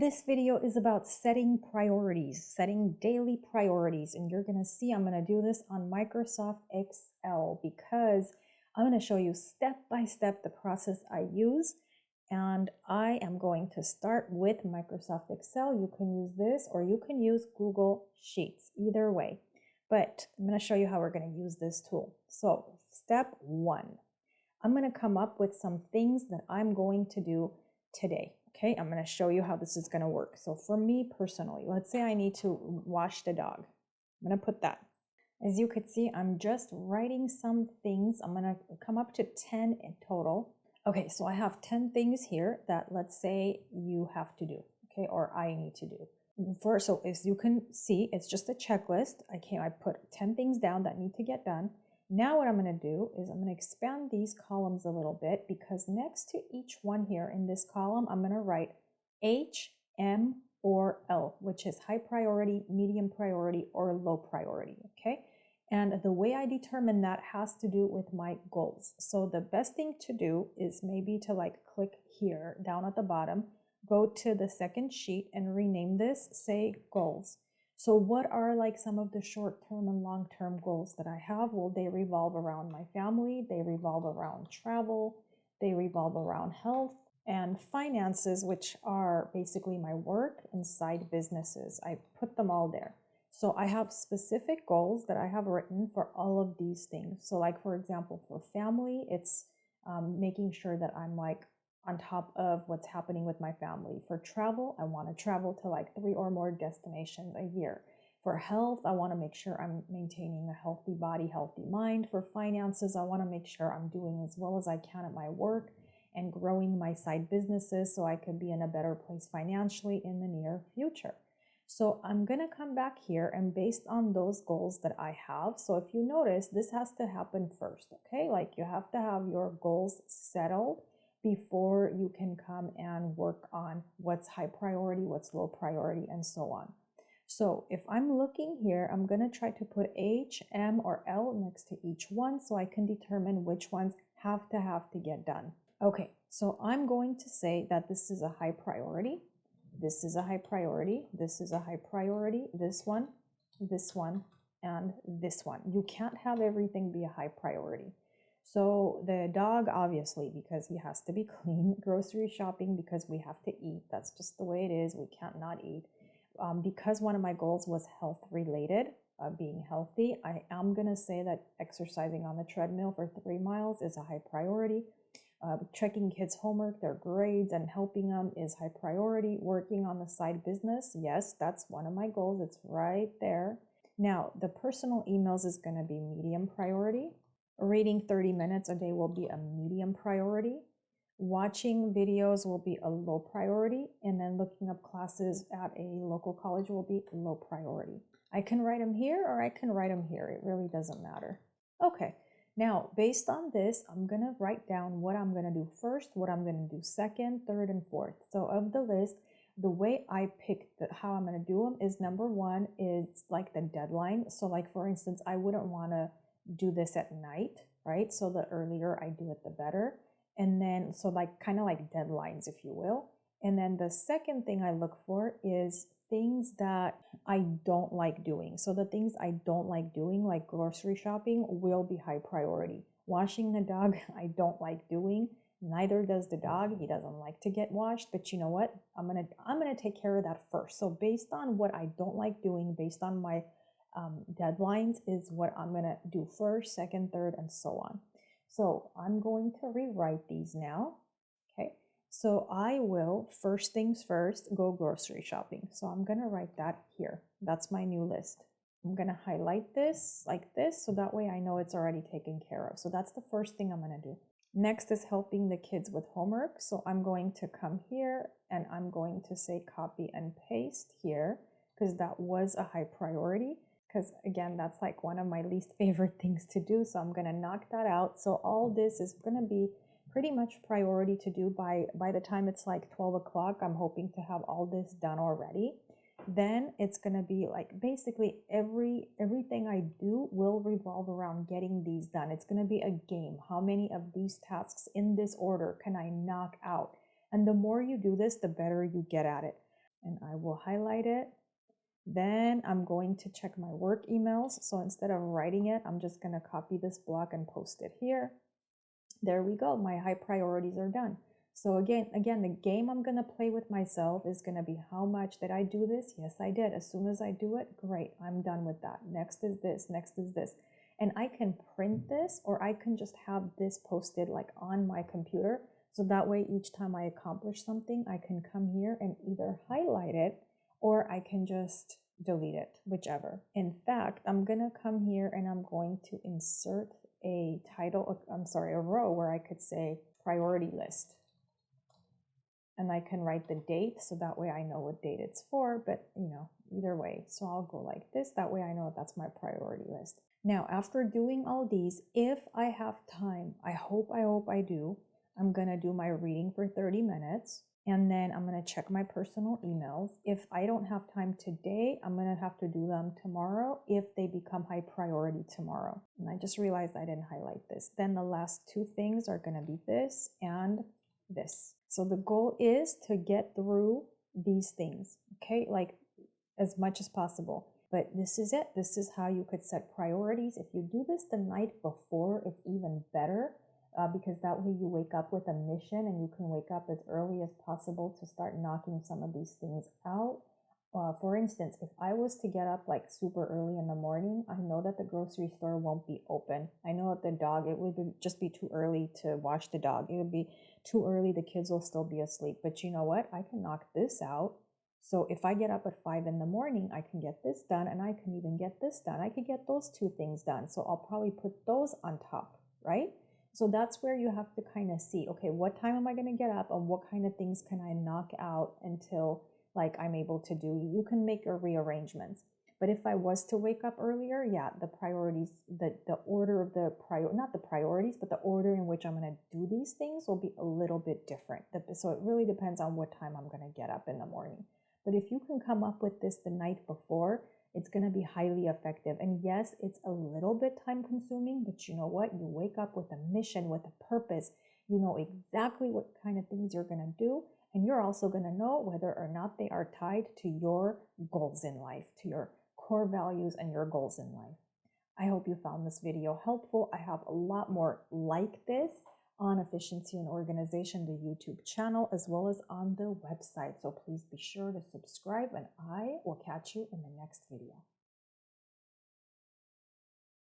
This video is about setting priorities, setting daily priorities, and you're going to see I'm going to do this on Microsoft Excel because I'm going to show you step by step the process I use. And I am going to start with Microsoft Excel. You can use this or you can use Google Sheets, either way. But I'm going to show you how we're going to use this tool. So step one, I'm going to come up with some things that I'm going to do today. Okay, I'm going to show you how this is going to work. So for me personally, let's say I need to wash the dog. I'm going to put that. As you could see, I'm just writing some things. I'm going to come up to 10 in total. Okay, so I have 10 things here that let's say you have to do, okay, or I need to do. First, so as you can see, it's just a checklist. I put 10 things down that need to get done. Now what I'm going to do is I'm going to expand these columns a little bit because next to each one here in this column, I'm going to write H, M, or L, which is high priority, medium priority, or low priority, okay? And the way I determine that has to do with my goals. So the best thing to do is maybe to click here down at the bottom, go to the second sheet and rename this, say goals. So what are some of the short-term and long-term goals that I have? Well, they revolve around my family, they revolve around travel, they revolve around health and finances, which are basically my work and side businesses. I put them all there. So I have specific goals that I have written for all of these things. So for example, for family, it's making sure that I'm on top of what's happening with my family. For travel, I want to travel to 3 or more destinations a year. For health, I want to make sure I'm maintaining a healthy body, healthy mind. For finances, I want to make sure I'm doing as well as I can at my work and growing my side businesses so I could be in a better place financially in the near future. So I'm going to come back here and based on those goals that I have. So if you notice, this has to happen first, okay? You have to have your goals settled before you can come and work on what's high priority, what's low priority, and so on. So if I'm looking here, I'm going to try to put H, M, or L next to each one so I can determine which ones have to get done. Okay, so I'm going to say that this is a high priority. This is a high priority. This is a high priority. This one, and this one. You can't have everything be a high priority. So the dog, obviously, because he has to be clean. Grocery shopping, because we have to eat. That's just the way it is. We can't not eat. Because one of my goals was health related, being healthy, I am going to say that exercising on the treadmill for 3 miles is a high priority. Checking kids' homework, their grades, and helping them is high priority. Working on the side business, yes, that's one of my goals. It's right there. Now, the personal emails is going to be medium priority. Reading 30 minutes a day will be a medium priority. Watching videos will be a low priority. And then looking up classes at a local college will be low priority. I can write them here or I can write them here. It really doesn't matter. Okay. Now, based on this, I'm going to write down what I'm going to do first, what I'm going to do second, third, and fourth. So of the list, the way I picked how I'm going to do them is number one is the deadline. So for instance, I wouldn't want to do this at night, right? So the earlier I do it, the better. And then, so kind of deadlines, if you will. And then the second thing I look for is things that I don't like doing. So the things I don't like doing, like grocery shopping, will be high priority. Washing the dog, I don't like doing. Neither does the dog. He doesn't like to get washed. But you know what? I'm gonna take care of that first. So based on what I don't like doing, based on my deadlines, is what I'm gonna do first, second, third, and so on. So I'm going to rewrite these now. Okay. So I will, first things first, go grocery shopping. So I'm going to write that here. That's my new list. I'm going to highlight this like this, so that way I know it's already taken care of. So that's the first thing I'm going to do. Next is helping the kids with homework. So I'm going to come here and I'm going to say copy and paste here because that was a high priority. Because again, that's one of my least favorite things to do. So I'm going to knock that out. So all this is going to be pretty much priority to do by the time it's 12 o'clock. I'm hoping to have all this done already. Then it's going to be basically everything I do will revolve around getting these done. It's going to be a game. How many of these tasks in this order can I knock out? And the more you do this, the better you get at it. and I will highlight it. Then I'm going to check my work emails. So instead of writing it, I'm just going to copy this block and post it here. There we go. My high priorities are done. So again, the game I'm going to play with myself is going to be how much did I do this? Yes, I did. As soon as I do it, great. I'm done with that. Next is this. Next is this. And I can print this, or I can just have this posted like on my computer. So that way, each time I accomplish something, I can come here and either highlight it, or I can just delete it, whichever. In fact, I'm going to come here and I'm going to insert a title, a row where I could say priority list. And I can write the date, so that way I know what date it's for, but either way. So I'll go like this, that way I know that's my priority list. Now, after doing all these, if I have time, I hope I do, I'm gonna do my reading for 30 minutes. And then I'm going to check my personal emails. If I don't have time today, I'm going to have to do them tomorrow if they become high priority tomorrow. And I just realized I didn't highlight this. Then the last two things are going to be this and this. So the goal is to get through these things, okay? Like as much as possible. But this is it. This is how you could set priorities. If you do this the night before, it's even better. Because that way you wake up with a mission and you can wake up as early as possible to start knocking some of these things out. For instance, if I was to get up like super early in the morning, I know that the grocery store won't be open. I know that the dog, it would just be too early to wash the dog. It would be too early. The kids will still be asleep. But you know what? I can knock this out. So if I get up at 5 in the morning, I can get this done, and I can even get this done. I could get those two things done. So I'll probably put those on top, right? So that's where you have to kind of see, okay, what time am I going to get up and what kind of things can I knock out until like I'm able to do. You can make your rearrangements. But if I was to wake up earlier, yeah, the priorities, the order of not the priorities, but the order in which I'm going to do these things will be a little bit different. So it really depends on what time I'm going to get up in the morning. But if you can come up with this the night before, it's going to be highly effective. And yes, it's a little bit time consuming, but you know what? You wake up with a mission, with a purpose. You know exactly what kind of things you're going to do. And you're also going to know whether or not they are tied to your goals in life, to your core values and your goals in life. I hope you found this video helpful. I have a lot more like this on Efficiency and Organization, the YouTube channel, as well as on the website. So please be sure to subscribe, and I will catch you in the next video.